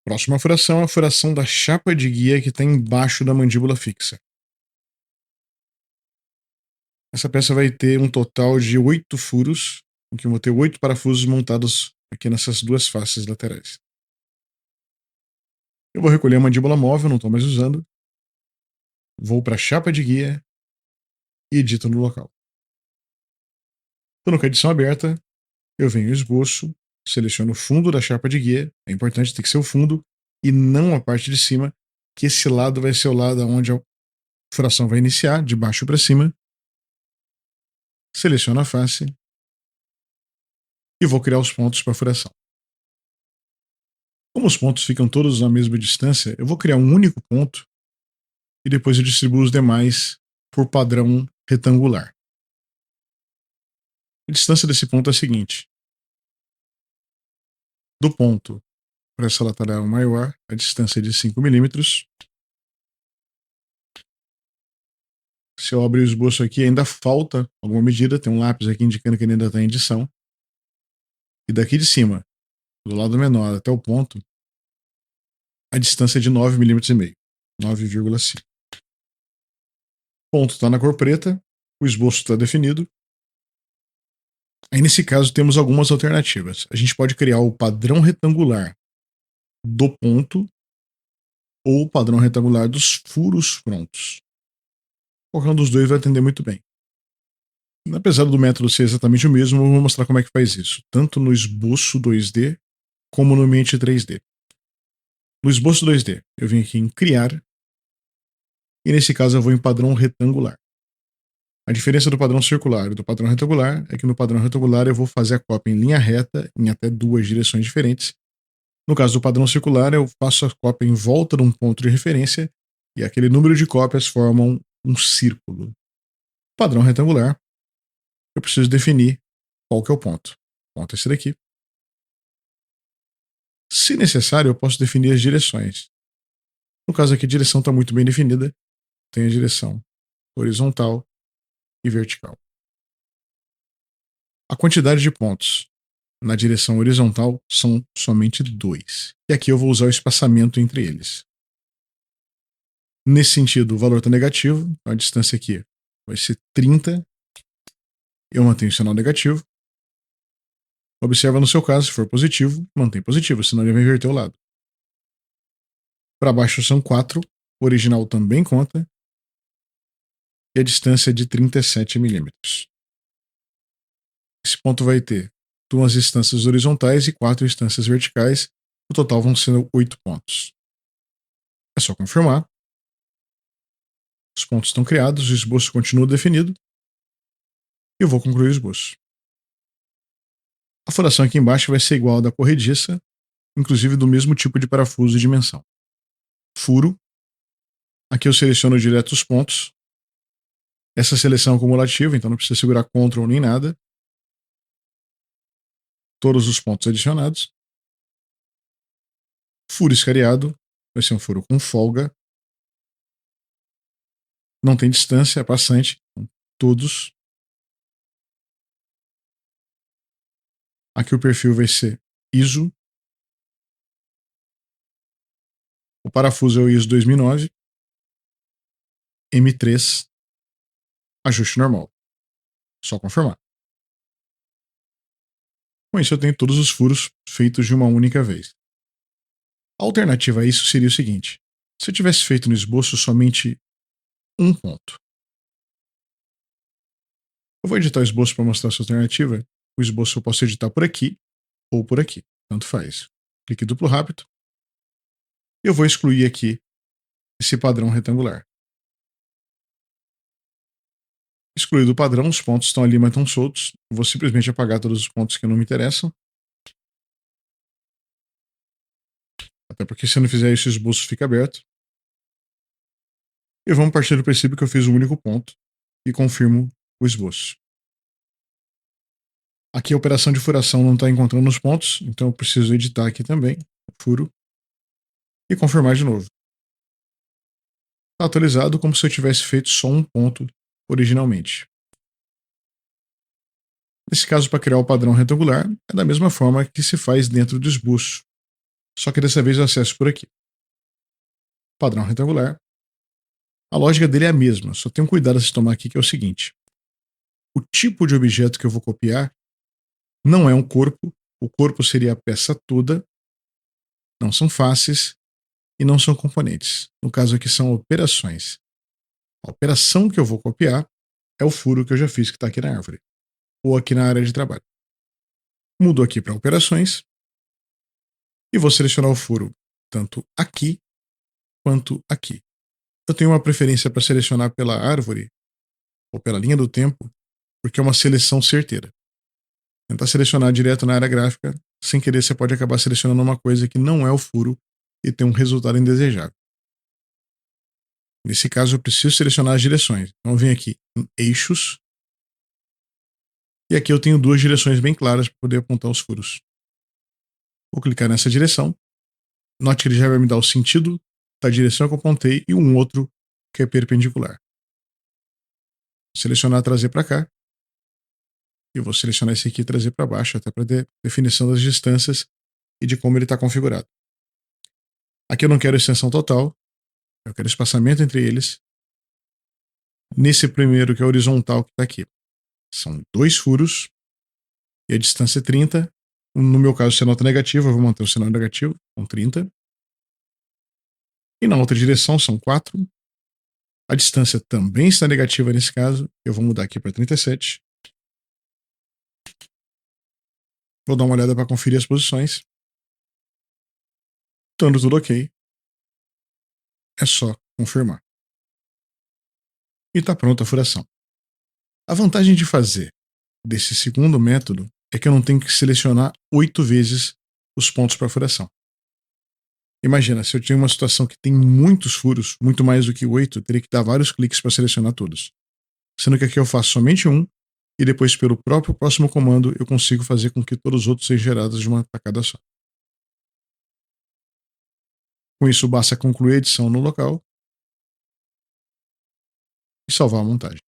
Próxima furação é a furação da chapa de guia que está embaixo da mandíbula fixa. Essa peça vai ter um total de 8 furos, em que eu vou ter 8 parafusos montados aqui nessas duas faces laterais. Eu vou recolher a mandíbula móvel, não estou mais usando. Vou para a chapa de guia e edito no local. Estou com a edição aberta, eu venho ao esboço, seleciono o fundo da chapa de guia, é importante ter que ser o fundo e não a parte de cima, que esse lado vai ser o lado onde a furação vai iniciar, de baixo para cima. Seleciono a face e vou criar os pontos para a furação. Como os pontos ficam todos à mesma distância, eu vou criar um único ponto e depois eu distribuo os demais por padrão retangular. A distância desse ponto é a seguinte: do ponto para essa lateral maior, a distância é de 5 milímetros. Se eu abrir o esboço aqui, ainda falta alguma medida, tem um lápis aqui indicando que ele ainda está em edição. E daqui de cima, do lado menor até o ponto, a distância é de 9,5 milímetros, 9,5. O ponto está na cor preta, o esboço está definido. Aí nesse caso temos algumas alternativas. A gente pode criar o padrão retangular do ponto ou o padrão retangular dos furos prontos. Qualquer um dos dois vai atender muito bem. Apesar do método ser exatamente o mesmo, eu vou mostrar como é que faz isso, tanto no esboço 2D como no ambiente 3D. No esboço 2D, eu vim aqui em criar, e nesse caso eu vou em padrão retangular. A diferença do padrão circular e do padrão retangular é que no padrão retangular eu vou fazer a cópia em linha reta, em até 2 direções diferentes. No caso do padrão circular, eu faço a cópia em volta de um ponto de referência, e aquele número de cópias formam um círculo. No padrão retangular, eu preciso definir qual que é o ponto. O ponto é esse daqui. Se necessário, eu posso definir as direções. No caso aqui, a direção está muito bem definida. Tem a direção horizontal e vertical. A quantidade de pontos na direção horizontal são somente 2. E aqui eu vou usar o espaçamento entre eles. Nesse sentido, o valor está negativo. Então a distância aqui vai ser 30. Eu mantenho o sinal negativo. Observa no seu caso, se for positivo, mantém positivo, senão ele vai inverter o lado. Para baixo são 4. O original também conta. E a distância é de 37 milímetros. Esse ponto vai ter 2 instâncias horizontais e 4 instâncias verticais. No total vão ser 8 pontos. É só confirmar. Os pontos estão criados, o esboço continua definido. E eu vou concluir o esboço. A furação aqui embaixo vai ser igual à da corrediça, inclusive do mesmo tipo de parafuso e dimensão. Furo. Aqui eu seleciono direto os pontos. Essa seleção é cumulativa, então não precisa segurar Ctrl nem nada. Todos os pontos adicionados. Furo escariado. Vai ser um furo com folga. Não tem distância, é passante. Então, todos. Aqui o perfil vai ser ISO. O parafuso é o ISO 2009. M3. Ajuste normal. Só confirmar. Com isso eu tenho todos os furos feitos de uma única vez. A alternativa a isso seria o seguinte: se eu tivesse feito no esboço somente um ponto. Eu vou editar o esboço para mostrar essa alternativa. O esboço eu posso editar por aqui ou por aqui, tanto faz. Clique duplo rápido. Eu vou excluir aqui esse padrão retangular. Excluído o padrão, os pontos estão ali, mas estão soltos. Eu vou simplesmente apagar todos os pontos que não me interessam. Até porque se eu não fizer isso, o esboço fica aberto. E vamos partir do princípio que eu fiz um único ponto e confirmo o esboço. Aqui a operação de furação não está encontrando os pontos, então eu preciso editar aqui também. Furo. E confirmar de novo. Está atualizado como se eu tivesse feito só um ponto originalmente. Nesse caso, para criar o padrão retangular, é da mesma forma que se faz dentro do esboço. Só que dessa vez eu acesso por aqui. Padrão retangular. A lógica dele é a mesma, só tem um cuidado a se tomar aqui que é o seguinte. O tipo de objeto que eu vou copiar não é um corpo, o corpo seria a peça toda, não são faces e não são componentes. No caso aqui são operações. A operação que eu vou copiar é o furo que eu já fiz que está aqui na árvore, ou aqui na área de trabalho. Mudo aqui para operações e vou selecionar o furo tanto aqui quanto aqui. Eu tenho uma preferência para selecionar pela árvore ou pela linha do tempo, porque é uma seleção certeira. Tentar selecionar direto na área gráfica, sem querer você pode acabar selecionando uma coisa que não é o furo e ter um resultado indesejável. Nesse caso, eu preciso selecionar as direções. Então, eu venho aqui em eixos, e aqui eu tenho duas direções bem claras para poder apontar os furos. Vou clicar nessa direção. Note que ele já vai me dar o sentido da direção que eu apontei e um outro que é perpendicular. Selecionar trazer para cá. E vou selecionar esse aqui e trazer para baixo, até para definição das distâncias e de como ele está configurado. Aqui eu não quero extensão total, eu quero espaçamento entre eles. Nesse primeiro, que é horizontal, que está aqui, são dois furos e a distância é 30. No meu caso, se a nota negativa, eu vou manter o sinal negativo, com 30. E na outra direção são 4. A distância também está negativa nesse caso. Eu vou mudar aqui para 37. Vou dar uma olhada para conferir as posições. Estando tudo ok, é só confirmar. E está pronta a furação. A vantagem de fazer desse segundo método é que eu não tenho que selecionar 8 vezes os pontos para furação. Imagina, se eu tinha uma situação que tem muitos furos, muito mais do que 8, eu teria que dar vários cliques para selecionar todos. Sendo que aqui eu faço somente um, e depois pelo próprio próximo comando eu consigo fazer com que todos os outros sejam gerados de uma tacada só. Com isso basta concluir a edição no local e salvar a montagem.